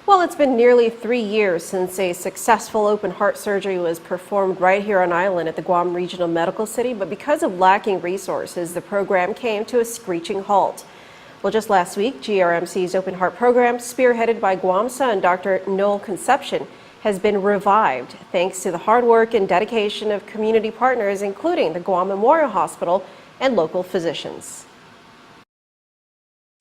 Well, it's been nearly 3 years since a successful open heart surgery was performed right here on island at the Guam Regional Medical City, but because of lacking resources, the program came to a screeching halt. Well, just last week, GRMC's open heart program, spearheaded by Guam son Dr. Noel Concepcion, has been revived thanks to the hard work and dedication of community partners, including the Guam Memorial Hospital and local physicians.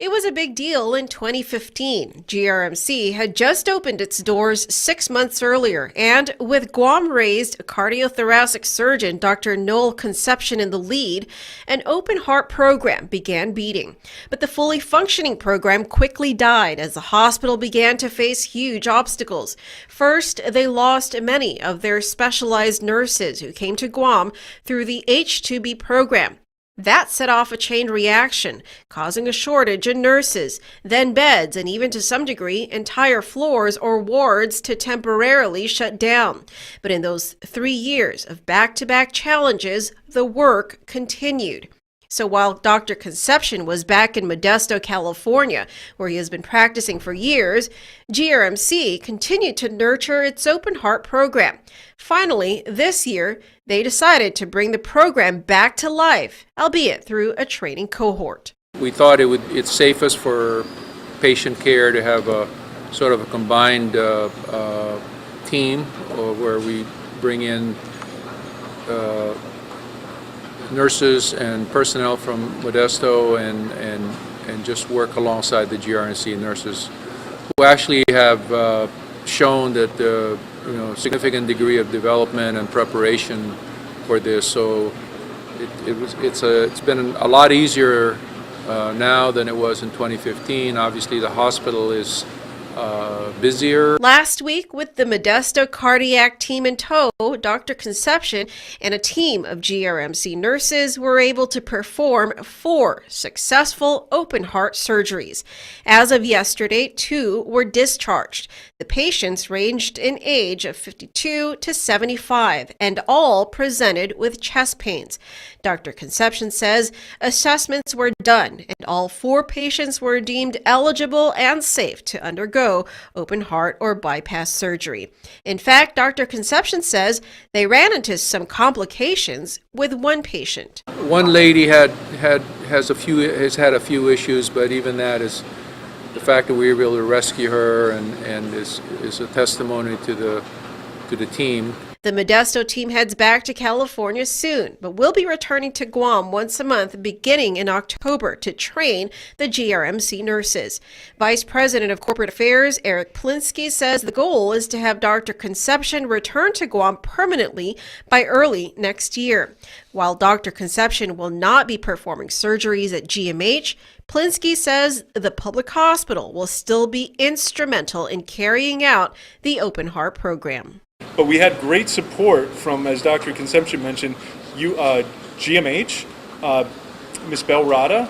It was a big deal in 2015. GRMC had just opened its doors 6 months earlier, and with Guam-raised cardiothoracic surgeon Dr. Noel Concepcion in the lead, an open heart program began beating. But the fully functioning program quickly died as the hospital began to face huge obstacles. First, they lost many of their specialized nurses who came to Guam through the H-2B program. That set off a chain reaction, causing a shortage in nurses, then beds, and even to some degree, entire floors or wards to temporarily shut down. But in those 3 years of back-to-back challenges, the work continued. So while Dr. Concepcion was back in Modesto, California, where he has been practicing for years, GRMC continued to nurture its open heart program. Finally, this year, they decided to bring the program back to life, albeit through a training cohort. We thought it's safest for patient care to have a sort of a combined team where we bring in nurses and personnel from Modesto and just work alongside the GRNC nurses who actually have shown that significant degree of development and preparation for this. So it's been a lot easier now than it was in 2015. Obviously, the hospital is busier. Last week, with the Modesto cardiac team in tow, Dr. Concepcion and a team of GRMC nurses were able to perform 4 successful open heart surgeries. As of yesterday, 2 were discharged. The patients ranged in age of 52 to 75 and all presented with chest pains. Dr. Concepcion says assessments were done and all 4 patients were deemed eligible and safe to undergo open heart or bypass surgery. In fact, Dr. Concepcion says they ran into some complications with one patient. One lady has had a few issues, but even that is the fact that we were able to rescue her and is a testimony to the team. The Modesto team heads back to California soon, but will be returning to Guam once a month beginning in October to train the GRMC nurses. Vice President of Corporate Affairs Eric Plinsky says the goal is to have Dr. Concepcion return to Guam permanently by early next year. While Dr. Concepcion will not be performing surgeries at GMH, Plinsky says the public hospital will still be instrumental in carrying out the open heart program. But we had great support from, as Dr. Concepcion mentioned, GMH, Ms. Belrada,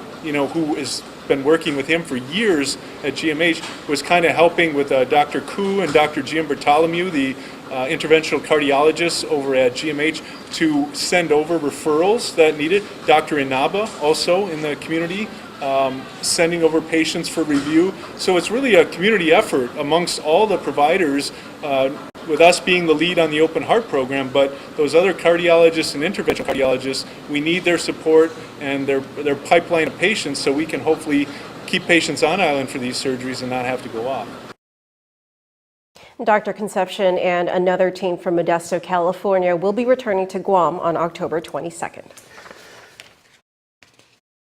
who has been working with him for years at GMH, was kind of helping with Dr. Koo and Dr. Jim Bartholomew, the interventional cardiologists over at GMH, to send over referrals that needed. Dr. Inaba also in the community, sending over patients for review. So it's really a community effort amongst all the providers, with us being the lead on the open heart program, but those other cardiologists and interventional cardiologists, we need their support and their pipeline of patients so we can hopefully keep patients on island for these surgeries and not have to go off. Dr. Concepcion and another team from Modesto, California will be returning to Guam on October 22nd.